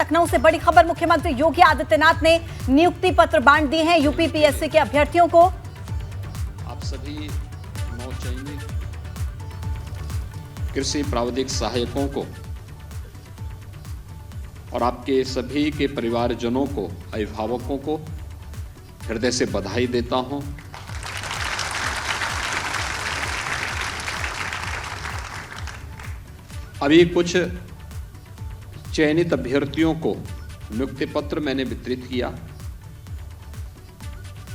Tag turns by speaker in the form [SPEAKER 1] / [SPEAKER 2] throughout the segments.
[SPEAKER 1] लखनऊ से बड़ी खबर, मुख्यमंत्री योगी आदित्यनाथ ने नियुक्ति पत्र बांट दिए हैं यूपी पीएससी के अभ्यर्थियों को।
[SPEAKER 2] आप सभी 9 चयनित कृषि प्राविधिक सहायकों को और आपके सभी के परिवारजनों को, अभिभावकों को हृदय से बधाई देता हूं। अभी कुछ चयनित अभ्यर्थियों को नियुक्ति पत्र मैंने वितरित किया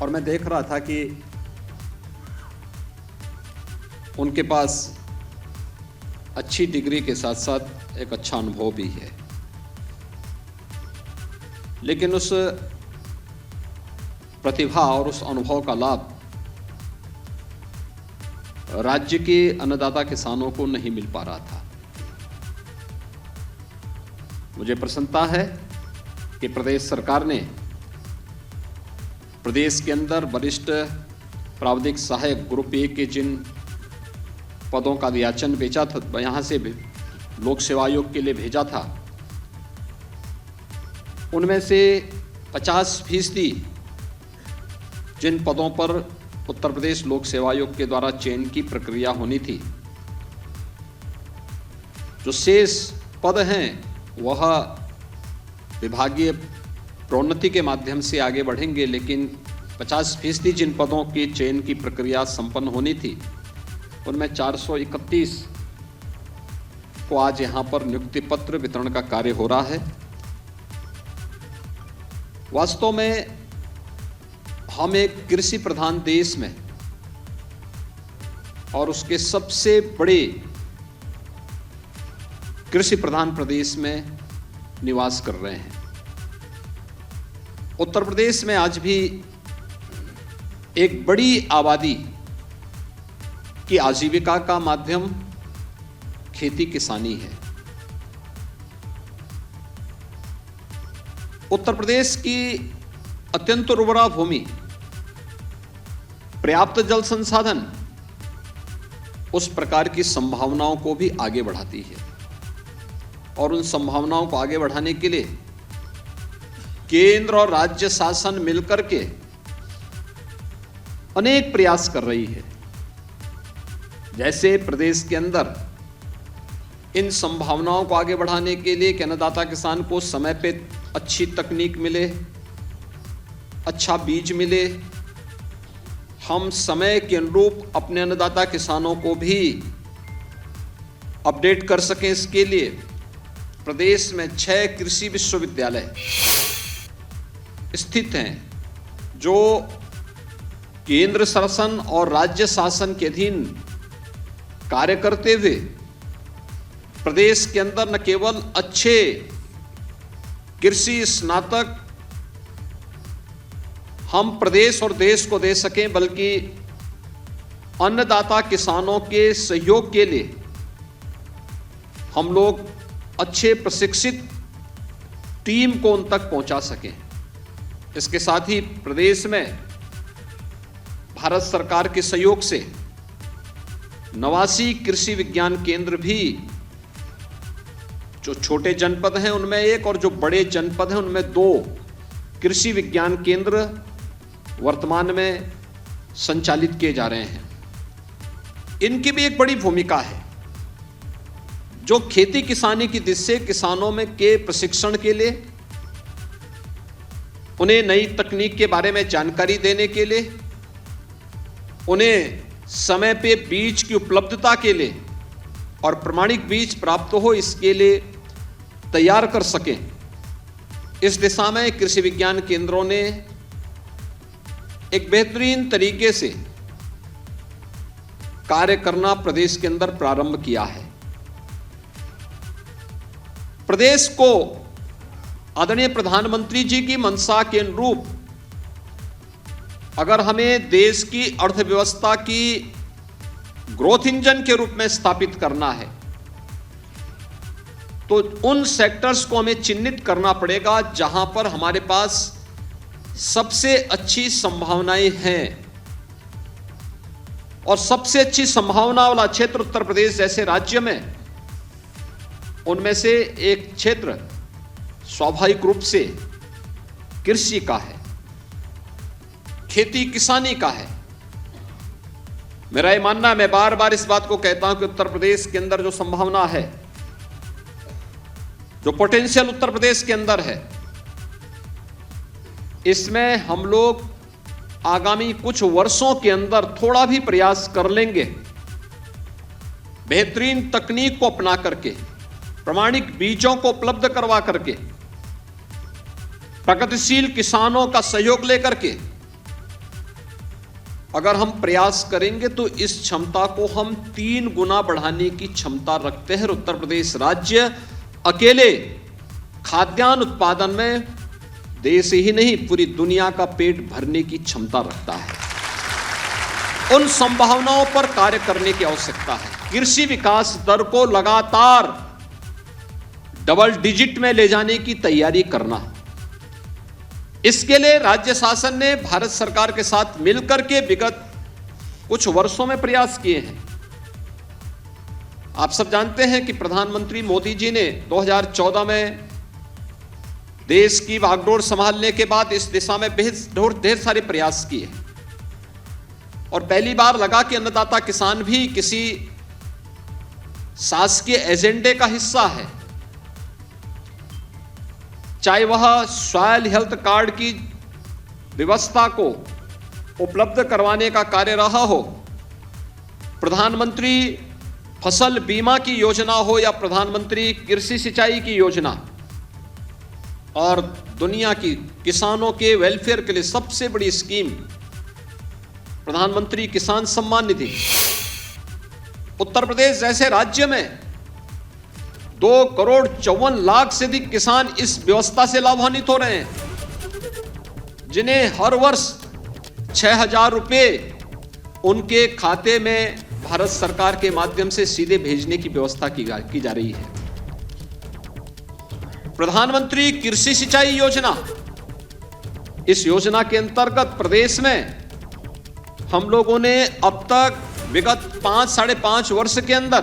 [SPEAKER 2] और मैं देख रहा था कि उनके पास अच्छी डिग्री के साथ साथ एक अच्छा अनुभव भी है, लेकिन उस प्रतिभा और उस अनुभव का लाभ राज्य के अन्नदाता किसानों को नहीं मिल पा रहा था। मुझे प्रसन्नता है कि प्रदेश सरकार ने प्रदेश के अंदर वरिष्ठ प्राविधिक सहायक ग्रुप ए के जिन पदों का याचन भेजा था, यहाँ से लोक सेवा आयोग के लिए भेजा था, उनमें से 50% जिन पदों पर उत्तर प्रदेश लोक सेवा आयोग के द्वारा चयन की प्रक्रिया होनी थी, जो शेष पद हैं वह विभागीय प्रोन्नति के माध्यम से आगे बढ़ेंगे, लेकिन 50% जिन पदों की चयन की प्रक्रिया संपन्न होनी थी, उनमें 431 को आज यहाँ पर नियुक्ति पत्र वितरण का कार्य हो रहा है। वास्तव में हम एक कृषि प्रधान देश में और उसके सबसे बड़े कृषि प्रधान प्रदेश में निवास कर रहे हैं। उत्तर प्रदेश में आज भी एक बड़ी आबादी की आजीविका का माध्यम खेती किसानी है। उत्तर प्रदेश की अत्यंत उर्वरा भूमि, पर्याप्त जल संसाधन उस प्रकार की संभावनाओं को भी आगे बढ़ाती है और उन संभावनाओं को आगे बढ़ाने के लिए केंद्र और राज्य शासन मिलकर के अनेक प्रयास कर रही है। जैसे प्रदेश के अंदर इन संभावनाओं को आगे बढ़ाने के लिए अन्नदाता किसान को समय पे अच्छी तकनीक मिले, अच्छा बीज मिले, हम समय के अनुरूप अपने अन्नदाता किसानों को भी अपडेट कर सकें, इसके लिए प्रदेश में 6 कृषि विश्वविद्यालय स्थित हैं, जो केंद्र शासन और राज्य शासन के अधीन कार्य करते हुए प्रदेश के अंदर न केवल अच्छे कृषि स्नातक हम प्रदेश और देश को दे सकें, बल्कि अन्नदाता किसानों के सहयोग के लिए हम लोग अच्छे प्रशिक्षित टीम को उन तक पहुंचा सकें। इसके साथ ही प्रदेश में भारत सरकार के सहयोग से 89 कृषि विज्ञान केंद्र भी, जो छोटे जनपद हैं उनमें एक और जो बड़े जनपद हैं उनमें 2 कृषि विज्ञान केंद्र वर्तमान में संचालित किए जा रहे हैं। इनकी भी एक बड़ी भूमिका है, जो खेती किसानी की दिशा से किसानों में के प्रशिक्षण के लिए, उन्हें नई तकनीक के बारे में जानकारी देने के लिए, उन्हें समय पे बीज की उपलब्धता के लिए और प्रमाणिक बीज प्राप्त हो, इसके लिए तैयार कर सकें। इस दिशा में कृषि विज्ञान केंद्रों ने एक बेहतरीन तरीके से कार्य करना प्रदेश के अंदर प्रारंभ किया है। प्रदेश को आदरणीय प्रधानमंत्री जी की मंशा के अनुरूप अगर हमें देश की अर्थव्यवस्था की ग्रोथ इंजन के रूप में स्थापित करना है, तो उन सेक्टर्स को हमें चिन्हित करना पड़ेगा जहां पर हमारे पास सबसे अच्छी संभावनाएं हैं। और सबसे अच्छी संभावना वाला क्षेत्र उत्तर प्रदेश जैसे राज्य में, उनमें से एक क्षेत्र स्वाभाविक रूप से कृषि का है, खेती किसानी का है। मेरा ये मानना है, मैं बार बार इस बात को कहता हूं कि उत्तर प्रदेश के अंदर जो संभावना है, जो पोटेंशियल उत्तर प्रदेश के अंदर है, इसमें हम लोग आगामी कुछ वर्षों के अंदर थोड़ा भी प्रयास कर लेंगे, बेहतरीन तकनीक को अपना करके, प्रामाणिक बीजों को उपलब्ध करवा करके, प्रगतिशील किसानों का सहयोग लेकर के अगर हम प्रयास करेंगे तो इस क्षमता को हम 3 गुना बढ़ाने की क्षमता रखते हैं। उत्तर प्रदेश राज्य अकेले खाद्यान्न उत्पादन में देश ही नहीं पूरी दुनिया का पेट भरने की क्षमता रखता है। उन संभावनाओं पर कार्य करने की आवश्यकता है। कृषि विकास दर को लगातार डबल डिजिट में ले जाने की तैयारी करना, इसके लिए राज्य शासन ने भारत सरकार के साथ मिलकर के विगत कुछ वर्षों में प्रयास किए हैं। आप सब जानते हैं कि प्रधानमंत्री मोदी जी ने 2014 में देश की बागडोर संभालने के बाद इस दिशा में ढेर सारे प्रयास किए और पहली बार लगा कि अन्नदाता किसान भी किसी शासकीय एजेंडे का हिस्सा है, चाहे वह सॉइल हेल्थ कार्ड की व्यवस्था को उपलब्ध करवाने का कार्य रहा हो, प्रधानमंत्री फसल बीमा की योजना हो या प्रधानमंत्री कृषि सिंचाई की योजना, और दुनिया की किसानों के वेलफेयर के लिए सबसे बड़ी स्कीम प्रधानमंत्री किसान सम्मान निधि। उत्तर प्रदेश जैसे राज्य में 2,54,00,000 से अधिक किसान इस व्यवस्था से लाभान्वित हो रहे हैं, जिन्हें हर वर्ष 6,000 रुपए उनके खाते में भारत सरकार के माध्यम से सीधे भेजने की व्यवस्था की जा रही है। प्रधानमंत्री कृषि सिंचाई योजना, इस योजना के अंतर्गत प्रदेश में हम लोगों ने अब तक विगत 5-5.5 वर्ष के अंदर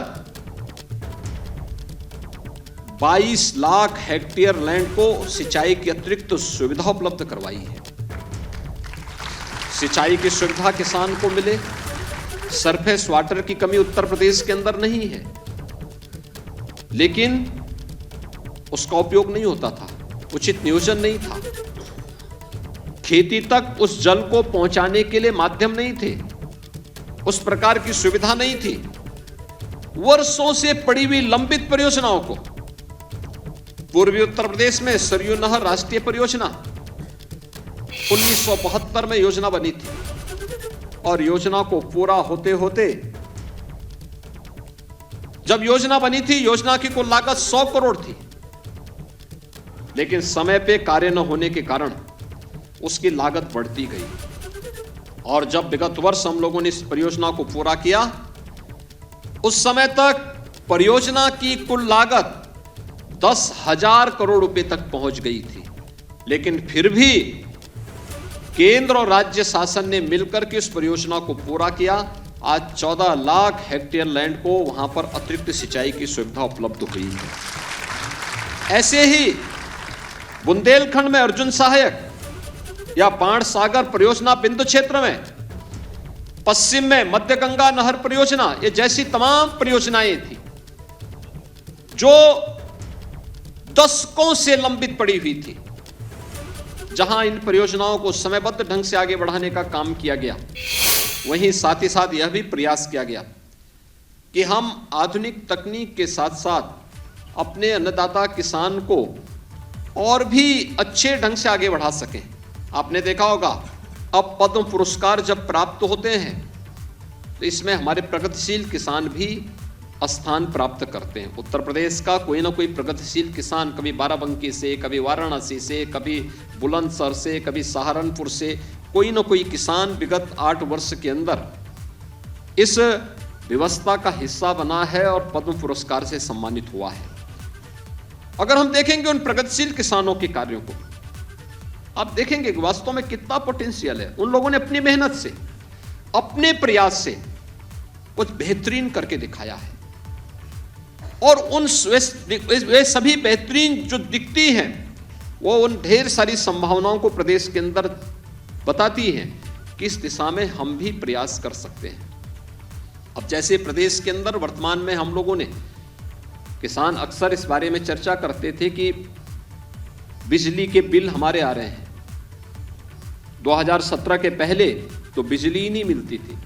[SPEAKER 2] 22 लाख हेक्टेयर लैंड को सिंचाई की अतिरिक्त सुविधा उपलब्ध करवाई है। सिंचाई की सुविधा किसान को मिले, सरफेस वाटर की कमी उत्तर प्रदेश के अंदर नहीं है, लेकिन उसका उपयोग नहीं होता था, उचित नियोजन नहीं था, खेती तक उस जल को पहुंचाने के लिए माध्यम नहीं थे, उस प्रकार की सुविधा नहीं थी। वर्षों से पड़ी हुई लंबित परियोजनाओं को, पूर्वी उत्तर प्रदेश में सरयू नहर राष्ट्रीय परियोजना 1972 में योजना बनी थी और योजना को पूरा होते होते, जब योजना बनी थी, योजना की कुल लागत 100 करोड़ थी, लेकिन समय पे कार्य न होने के कारण उसकी लागत बढ़ती गई और जब विगत वर्ष हम लोगों ने इस परियोजना को पूरा किया, उस समय तक परियोजना की कुल लागत 10,000 करोड़ रुपए तक पहुंच गई थी, लेकिन फिर भी केंद्र और राज्य शासन ने मिलकर के इस परियोजना को पूरा किया। आज 14 लाख हेक्टेयर लैंड को वहां पर अतिरिक्त सिंचाई की सुविधा उपलब्ध हुई है। ऐसे ही बुंदेलखंड में अर्जुन सहायक या बाण सागर परियोजना बिंदु क्षेत्र में, पश्चिम में मध्य गंगा नहर परियोजना, ये जैसी तमाम परियोजनाएं थी जो दशकों से लंबित पड़ी हुई थी, जहां इन परियोजनाओं को समयबद्ध ढंग से आगे बढ़ाने का काम किया गया। वहीं साथ ही साथ यह भी प्रयास किया गया कि हम आधुनिक तकनीक के साथ साथ अपने अन्नदाता किसान को और भी अच्छे ढंग से आगे बढ़ा सकें। आपने देखा होगा, अब पद्म पुरस्कार जब प्राप्त होते हैं तो इसमें हमारे प्रगतिशील किसान भी स्थान प्राप्त करते हैं। उत्तर प्रदेश का कोई ना कोई प्रगतिशील किसान कभी बाराबंकी से, कभी वाराणसी से, कभी बुलंदशहर से, कभी सहारनपुर से, कोई ना कोई किसान विगत 8 वर्ष के अंदर इस व्यवस्था का हिस्सा बना है और पद्म पुरस्कार से सम्मानित हुआ है। अगर हम देखेंगे उन प्रगतिशील किसानों के कार्यों को, आप देखेंगे कि वास्तव में कितना पोटेंशियल है। उन लोगों ने अपनी मेहनत से, अपने प्रयास से कुछ बेहतरीन करके दिखाया है और उन वे सभी बेहतरीन जो दिखती हैं वो उन ढेर सारी संभावनाओं को प्रदेश के अंदर बताती हैं कि इस दिशा में हम भी प्रयास कर सकते हैं। अब जैसे प्रदेश के अंदर वर्तमान में हम लोगों ने, किसान अक्सर इस बारे में चर्चा करते थे कि बिजली के बिल हमारे आ रहे हैं। 2017 के पहले तो बिजली ही नहीं मिलती थी,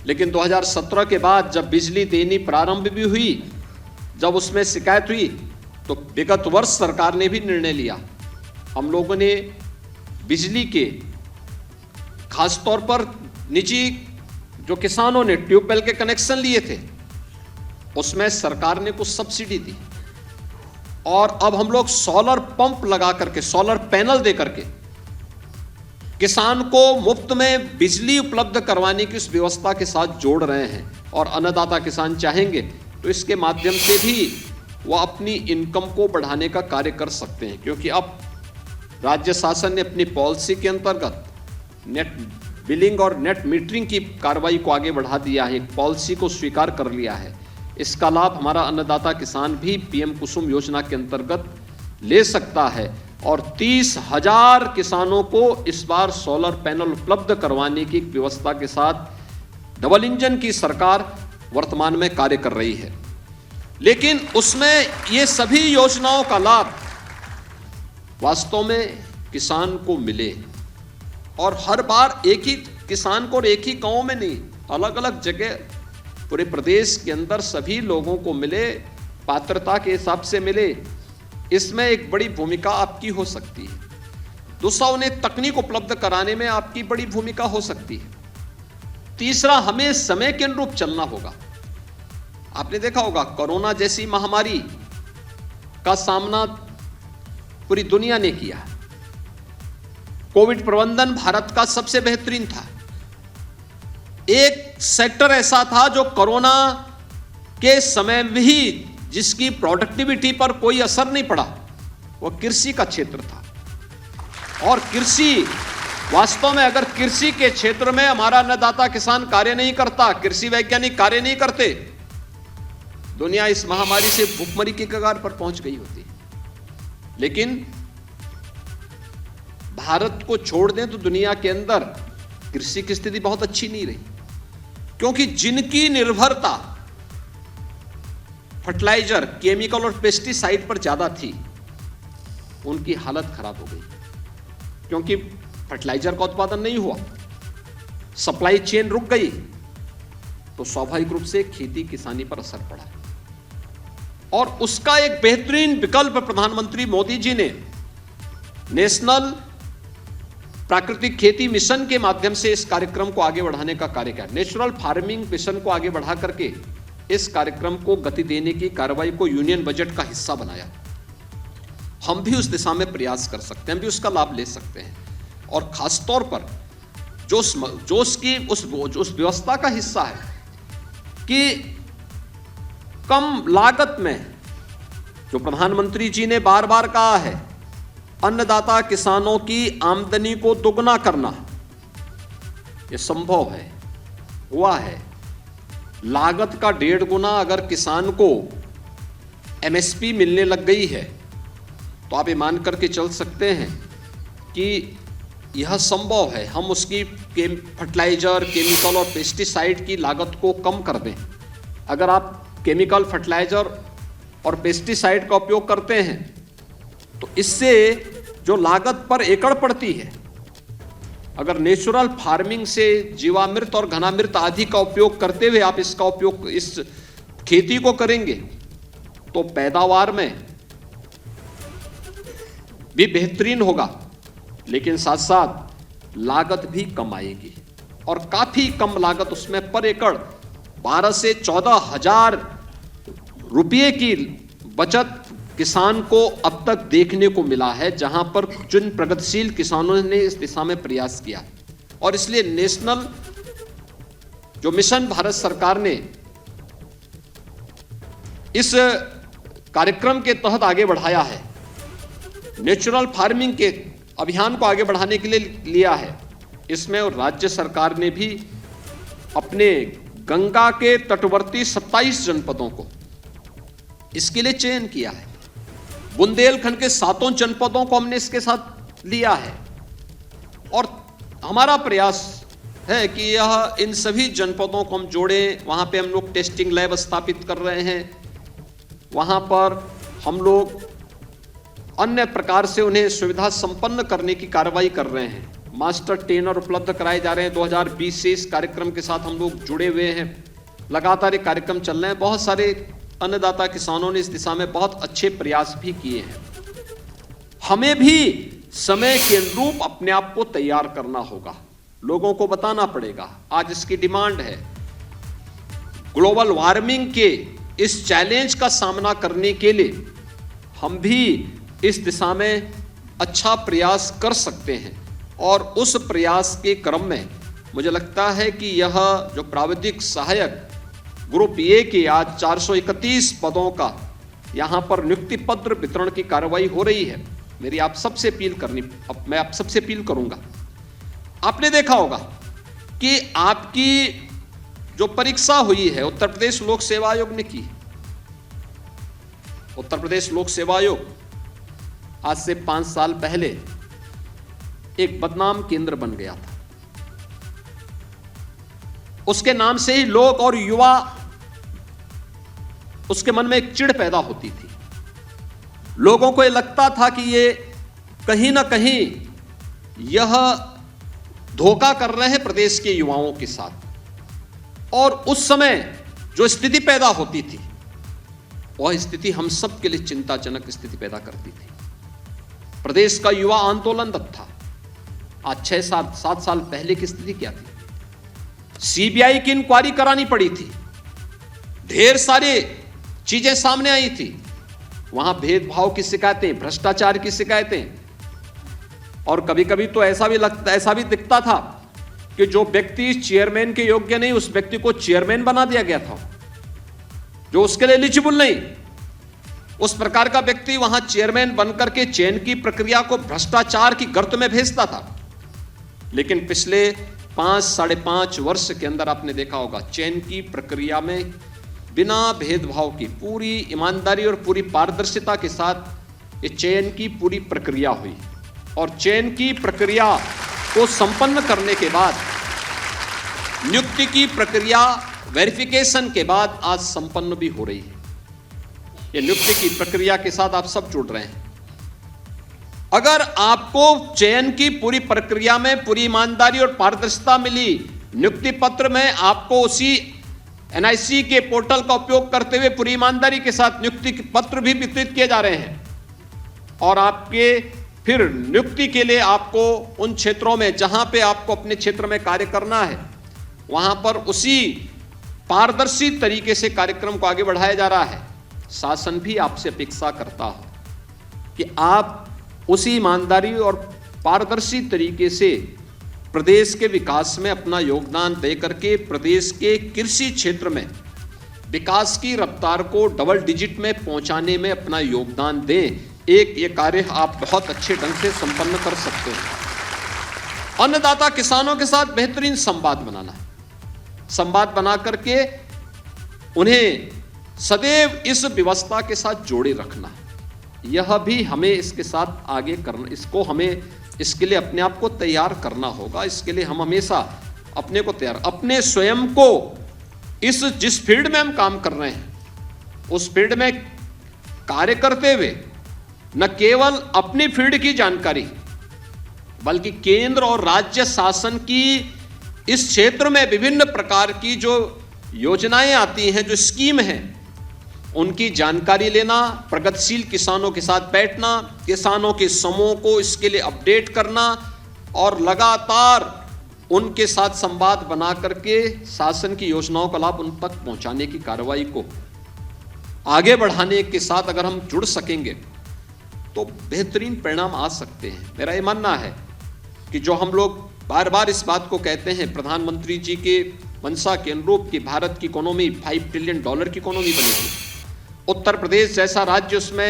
[SPEAKER 2] लेकिन 2017 के बाद जब बिजली देनी प्रारंभ भी हुई, जब उसमें शिकायत हुई, तो विगत वर्ष सरकार ने भी निर्णय लिया। हम लोगों ने बिजली के खासतौर पर निजी जो किसानों ने ट्यूबवेल के कनेक्शन लिए थे, उसमें सरकार ने कुछ सब्सिडी दी, और अब हम लोग सोलर पंप लगा करके, सोलर पैनल दे करके किसान को मुफ्त में बिजली उपलब्ध करवाने की उस व्यवस्था के साथ जोड़ रहे हैं। और अन्नदाता किसान चाहेंगे तो इसके माध्यम से भी वह अपनी इनकम को बढ़ाने का कार्य कर सकते हैं, क्योंकि अब राज्य शासन ने अपनी पॉलिसी के अंतर्गत नेट बिलिंग और नेट मीटरिंग की कार्रवाई को आगे बढ़ा दिया है, एक पॉलिसी को स्वीकार कर लिया है। इसका लाभ हमारा अन्नदाता किसान भी पीएम कुसुम योजना के अंतर्गत ले सकता है, और 30,000 किसानों को इस बार सोलर पैनल उपलब्ध करवाने की व्यवस्था के साथ डबल इंजन की सरकार वर्तमान में कार्य कर रही है। लेकिन उसमें ये सभी योजनाओं का लाभ वास्तव में किसान को मिले, और हर बार एक ही किसान को और एक ही गांव में नहीं, अलग अलग जगह पूरे प्रदेश के अंदर सभी लोगों को मिले, पात्रता के हिसाब से मिले। इसमें एक बड़ी भूमिका आपकी हो सकती है। दूसरा, उन्हें तकनीक उपलब्ध कराने में आपकी बड़ी भूमिका हो सकती है। तीसरा, हमें समय के अनुरूप चलना होगा। आपने देखा होगा कोरोना जैसी महामारी का सामना पूरी दुनिया ने किया। कोविड प्रबंधन भारत का सबसे बेहतरीन था। एक सेक्टर ऐसा था जो कोरोना के समय में ही जिसकी प्रोडक्टिविटी पर कोई असर नहीं पड़ा, वो कृषि का क्षेत्र था। और कृषि, वास्तव में अगर कृषि के क्षेत्र में हमारा अन्नदाता किसान कार्य नहीं करता, कृषि वैज्ञानिक कार्य नहीं करते, दुनिया इस महामारी से भूखमरी की कगार पर पहुंच गई होती। लेकिन भारत को छोड़ दें तो दुनिया के अंदर कृषि की स्थिति बहुत अच्छी नहीं रही, क्योंकि जिनकी निर्भरता फर्टिलाइजर, केमिकल और पेस्टिसाइड पर ज्यादा थी, उनकी हालत खराब हो गई, क्योंकि फर्टिलाइजर का उत्पादन नहीं हुआ, सप्लाई चेन रुक गई, तो स्वाभाविक रूप से खेती किसानी पर असर पड़ा। और उसका एक बेहतरीन विकल्प प्रधानमंत्री मोदी जी ने नेशनल प्राकृतिक खेती मिशन के माध्यम से इस कार्यक्रम को आगे बढ़ाने का कार्य किया। नेचुरल फार्मिंग मिशन को आगे बढ़ा करके इस कार्यक्रम को गति देने की कार्रवाई को यूनियन बजट का हिस्सा बनाया। हम भी उस दिशा में प्रयास कर सकते हैं, हम भी उसका लाभ ले सकते हैं। और खासतौर पर जो उसकी उस व्यवस्था का हिस्सा है कि कम लागत में, जो प्रधानमंत्री जी ने बार बार कहा है, अन्नदाता किसानों की आमदनी को दोगुना करना, यह संभव है, हुआ है। लागत का 1.5 गुना अगर किसान को एमएसपी मिलने लग गई है, तो आप ये मान करके चल सकते हैं कि यह संभव है। हम उसकी फर्टिलाइजर, केमिकल और पेस्टिसाइड की लागत को कम कर दें। अगर आप केमिकल, फर्टिलाइजर और पेस्टिसाइड का उपयोग करते हैं, तो इससे जो लागत पर एकड़ पड़ती है, अगर नेचुरल फार्मिंग से जीवामृत और घनामृत आदि का उपयोग करते हुए आप इसका उपयोग, इस खेती को करेंगे, तो पैदावार में भी बेहतरीन होगा, लेकिन साथ साथ लागत भी कम आएगी। और काफी कम लागत उसमें पर एकड़ 12 से 14,000 रुपये की बचत किसान को अब तक देखने को मिला है, जहां पर जिन प्रगतिशील किसानों ने इस दिशा में प्रयास किया। और इसलिए नेशनल जो मिशन भारत सरकार ने इस कार्यक्रम के तहत आगे बढ़ाया है, नेचुरल फार्मिंग के अभियान को आगे बढ़ाने के लिए लिया है, इसमें राज्य सरकार ने भी अपने गंगा के तटवर्ती 27 जनपदों को इसके लिए चयन किया है। बुंदेलखंड के 7 जनपदों को हमने इसके साथ लिया है और हमारा प्रयास है कि यह इन सभी जनपदों को हम जोड़ें। वहां पे हम लोग टेस्टिंग लैब स्थापित कर रहे हैं, वहां पर हम लोग अन्य प्रकार से उन्हें सुविधा संपन्न करने की कार्रवाई कर रहे हैं। मास्टर ट्रेनर उपलब्ध कराए जा रहे हैं। 2020 से इस कार्यक्रम के साथ हम लोग जुड़े हुए हैं, लगातार ये कार्यक्रम चल रहे हैं। बहुत सारे अन्नदाता किसानों ने इस दिशा में बहुत अच्छे प्रयास भी किए हैं। हमें भी समय के अनुरूप अपने आप को तैयार करना होगा, लोगों को बताना पड़ेगा। आज इसकी डिमांड है। ग्लोबल वार्मिंग के इस चैलेंज का सामना करने के लिए हम भी इस दिशा में अच्छा प्रयास कर सकते हैं और उस प्रयास के क्रम में मुझे लगता है कि यह जो प्राविधिक सहायक ग्रुप ए के आज 431 पदों का यहां पर नियुक्ति पत्र वितरण की कार्रवाई हो रही है। मेरी आप सबसे मैं आप सबसे अपील करूंगा। आपने देखा होगा कि आपकी जो परीक्षा हुई है उत्तर प्रदेश लोक सेवा आयोग ने की। उत्तर प्रदेश लोक सेवा आयोग आज से 5 साल पहले एक बदनाम केंद्र बन गया था। उसके नाम से ही लोग और युवा, उसके मन में एक चिढ़ पैदा होती थी। लोगों को यह लगता था कि ये कहीं ना कहीं यह धोखा कर रहे हैं प्रदेश के युवाओं के साथ। और उस समय जो स्थिति पैदा होती थी वह स्थिति हम सब के लिए चिंताजनक स्थिति पैदा करती थी। प्रदेश का युवा आंदोलन तब था। आज 6-7 साल पहले की स्थिति क्या थी? सीबीआई की इंक्वायरी करानी पड़ी थी, ढेर सारी चीजें सामने आई थी। वहां भेदभाव की शिकायतें, भ्रष्टाचार की शिकायतें, और कभी कभी तो ऐसा भी दिखता था कि जो व्यक्ति चेयरमैन के योग्य नहीं उस व्यक्ति को चेयरमैन बना दिया गया था, जो उसके लिए एलिजिबल नहीं, उस प्रकार का व्यक्ति वहां चेयरमैन बनकर के चयन की प्रक्रिया को भ्रष्टाचार की गर्त में भेजता था। लेकिन पिछले 5-5.5 वर्ष के अंदर आपने देखा होगा चयन की प्रक्रिया में बिना भेदभाव की पूरी ईमानदारी और पूरी पारदर्शिता के साथ ये चयन की पूरी प्रक्रिया हुई और चयन की प्रक्रिया को संपन्न करने के बाद नियुक्ति की प्रक्रिया वेरिफिकेशन के बाद आज संपन्न भी हो रही है। ये नियुक्ति की प्रक्रिया के साथ आप सब जुड़ रहे हैं। अगर आपको चयन की पूरी प्रक्रिया में पूरी ईमानदारी और पारदर्शिता मिली, नियुक्ति पत्र में आपको उसी एनआईसी के पोर्टल का उपयोग करते हुए पूरी ईमानदारी के साथ नियुक्ति पत्र भी वितरित किए जा रहे हैं और आपके फिर नियुक्ति के लिए आपको उन क्षेत्रों में जहां पे आपको अपने क्षेत्र में कार्य करना है वहां पर उसी पारदर्शी तरीके से कार्यक्रम को आगे बढ़ाया जा रहा है। शासन भी आपसे अपेक्षा करता है कि आप उसी ईमानदारी और पारदर्शी तरीके से प्रदेश के विकास में अपना योगदान दे करके प्रदेश के कृषि क्षेत्र में विकास की रफ्तार को डबल डिजिट में पहुंचाने में अपना योगदान दें। ये कार्य आप बहुत अच्छे ढंग से संपन्न कर सकते हैं। अन्नदाता किसानों के साथ बेहतरीन संवाद बनाना, संवाद बना करके उन्हें सदैव इस व्यवस्था के साथ जोड़े रखना, यह भी हमें इसके साथ आगे करना, इसके लिए अपने आप को तैयार करना होगा। इसके लिए हम हमेशा अपने को तैयार, अपने स्वयं को जिस फील्ड में हम काम कर रहे हैं उस फील्ड में कार्य करते हुए न केवल अपनी फील्ड की जानकारी बल्कि केंद्र और राज्य शासन की इस क्षेत्र में विभिन्न प्रकार की जो योजनाएं आती हैं, जो स्कीम हैं, उनकी जानकारी लेना, प्रगतिशील किसानों के साथ बैठना, किसानों के समूह को इसके लिए अपडेट करना और लगातार उनके साथ संवाद बना करके शासन की योजनाओं का लाभ उन तक पहुंचाने की कार्रवाई को आगे बढ़ाने के साथ अगर हम जुड़ सकेंगे तो बेहतरीन परिणाम आ सकते हैं। मेरा ये मानना है कि जो हम लोग बार बार इस बात को कहते हैं, प्रधानमंत्री जी के मंशा के अनुरूप कि भारत की इकोनॉमी $5 ट्रिलियन की इकोनॉमी बनेगी, उत्तर प्रदेश जैसा राज्य उसमें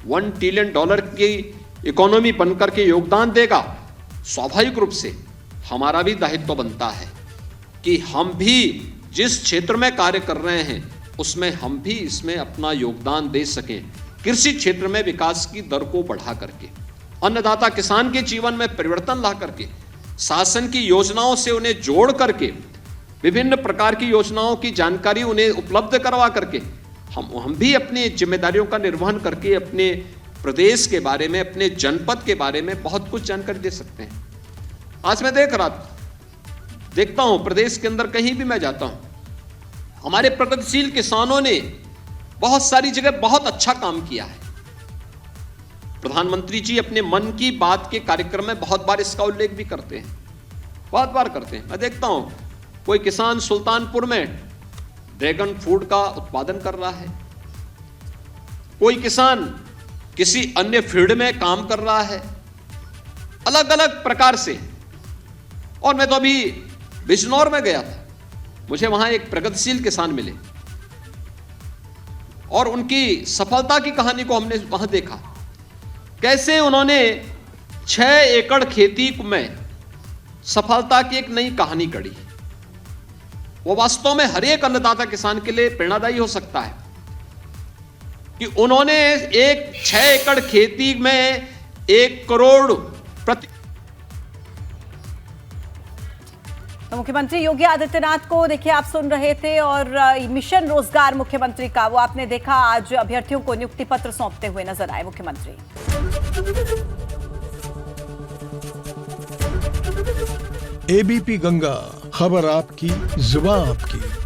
[SPEAKER 2] $1 ट्रिलियन की इकोनॉमी बनकर के योगदान देगा, स्वाभाविक रूप से हमारा भी दायित्व बनता है कि हम भी जिस क्षेत्र में कार्य कर रहे हैं उसमें हम भी इसमें अपना योगदान दे सकें। कृषि क्षेत्र में विकास की दर को बढ़ा करके, अन्नदाता किसान के जीवन में परिवर्तन ला करके, शासन की योजनाओं से उन्हें जोड़ करके, विभिन्न प्रकार की योजनाओं की जानकारी उन्हें उपलब्ध करवा करके हम भी अपनी जिम्मेदारियों का निर्वहन करके अपने प्रदेश के बारे में, अपने जनपद के बारे में बहुत कुछ जानकारी दे सकते हैं। आज मैं देखता हूं प्रदेश के अंदर कहीं भी मैं जाता हूं, हमारे प्रगतिशील किसानों ने बहुत सारी जगह बहुत अच्छा काम किया है। प्रधानमंत्री जी अपने मन की बात के कार्यक्रम में बहुत बार इसका उल्लेख भी करते हैं, बहुत बार करते हैं। मैं देखता हूं कोई किसान सुल्तानपुर में ड्रैगन फ्रूट का उत्पादन कर रहा है, कोई किसान किसी अन्य फील्ड में काम कर रहा है, अलग अलग प्रकार से। और मैं तो अभी बिजनौर में गया था, मुझे वहां एक प्रगतिशील किसान मिले और उनकी सफलता की कहानी को हमने वहां देखा, कैसे उन्होंने 6 एकड़ खेती में सफलता की एक नई कहानी गढ़ी। वो वास्तव में हर एक अन्नदाता किसान के लिए प्रेरणादायी हो सकता है कि उन्होंने एक 6 एकड़ खेती में 1 करोड़ प्रति।
[SPEAKER 1] तो मुख्यमंत्री योगी आदित्यनाथ को देखिए आप सुन रहे थे, और मिशन रोजगार मुख्यमंत्री का वो आपने देखा, आज अभ्यर्थियों को नियुक्ति पत्र सौंपते हुए नजर आए मुख्यमंत्री।
[SPEAKER 3] एबीपी गंगा, खबर आपकी, जुबान आपकी।